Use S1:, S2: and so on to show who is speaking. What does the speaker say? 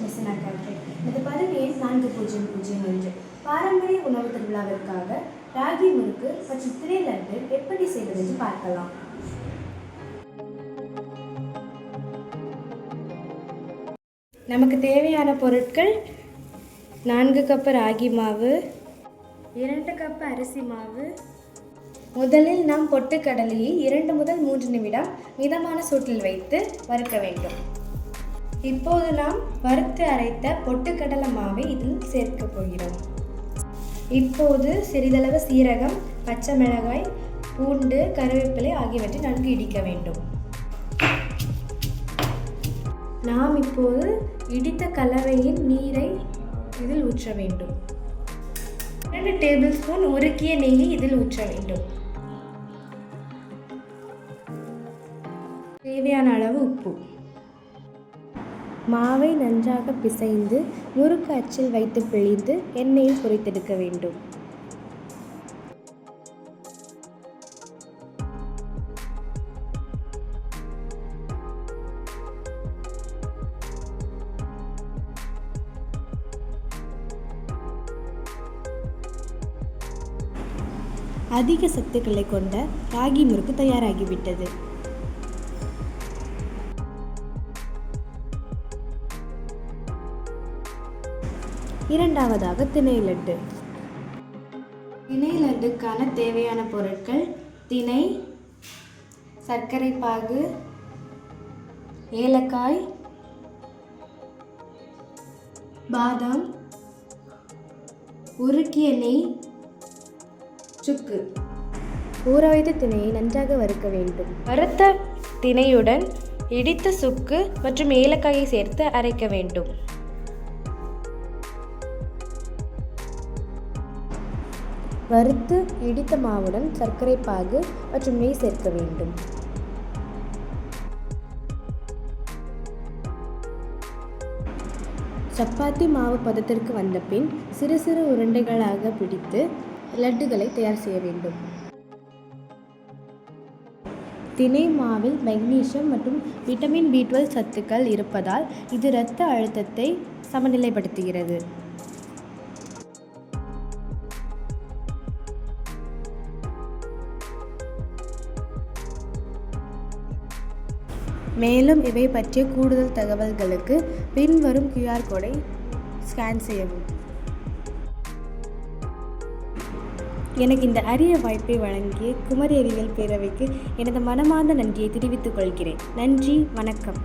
S1: மிஸ்னா கேட்கிறேன். இந்த பதிவு எண் 4001. பாரம்பரிய உணவு திருவிழாவிற்காக ராகி முறுக்கு மற்றும் திணை லட்டு எப்படி செய்வது என்று பார்க்கலாம். நமக்கு தேவையான பொருட்கள் 4 கப் ராகி மாவு, 2 கப் அரிசி மாவு. முதலில் நாம் பொட்டுக்கடலையை 2 முதல் 3 நிமிடம் மிதமான சூட்டில் வைத்து வறுக்க வேண்டும். இப்போது நாம் வறுத்து அரைத்த பொட்டுக்கடலை மாவை இதில் சேர்க்க போகிறோம். இப்போது சிறிதளவு சீரகம், பச்சை மிளகாய், பூண்டு, கருவேப்பிலை ஆகியவற்றை நன்கு இடிக்க வேண்டும். நாம் இப்போது இடித்த கலவையின் நீரை இதில் ஊற்ற வேண்டும். 2 டேபிள் ஸ்பூன் உருக்கிய நெய்யை இதில் ஊற்ற வேண்டும். தேவையான அளவு உப்பு. மாவை நன்றாக பிசைந்து முறுக்கு அச்சில் வைத்து பிழிந்து எண்ணெயில் பொரித்தெடுக்க வேண்டும். அதிக சத்துக்களை கொண்ட ராகி முறுக்கு தயாராகிவிட்டது. இரண்டாவதாக திணை லட்டு. திணை லட்டுக்கான தேவையான பொருட்கள்: திணை, சர்க்கரை பாகு, ஏலக்காய், பாதாம், உருக்கிய நெய், சுக்கு. ஊற வைத்த திணையை நன்றாக வறுக்க வேண்டும். வறுத்த திணையுடன் இடித்த சுக்கு மற்றும் ஏலக்காயை சேர்த்து அரைக்க வேண்டும். வறுத்து இடித்த மாவுடன் சர்க்கரை பாகு மற்றும் நெய் சேர்க்க வேண்டும். சப்பாத்தி மாவு பதத்திற்கு வந்த பின் சிறு சிறு உருண்டைகளாக பிடித்து லட்டுகளை தயார் செய்ய வேண்டும். திணை மாவில் மெக்னீசியம் மற்றும் விட்டமின் B12 சத்துக்கள் இருப்பதால் இது இரத்த அழுத்தத்தை சமநிலைப்படுத்துகிறது. மேலும் இவை பற்றிய கூடுதல் தகவல்களுக்கு பின்வரும் QR கோடை ஸ்கேன் செய்யவும். எனக்கு இந்த அரிய வாய்ப்பை வழங்கிய குமரி அறிவியல் பேரவைக்கு எனது மனமார்ந்த நன்றியை தெரிவித்துக் கொள்கிறேன். நன்றி, வணக்கம்.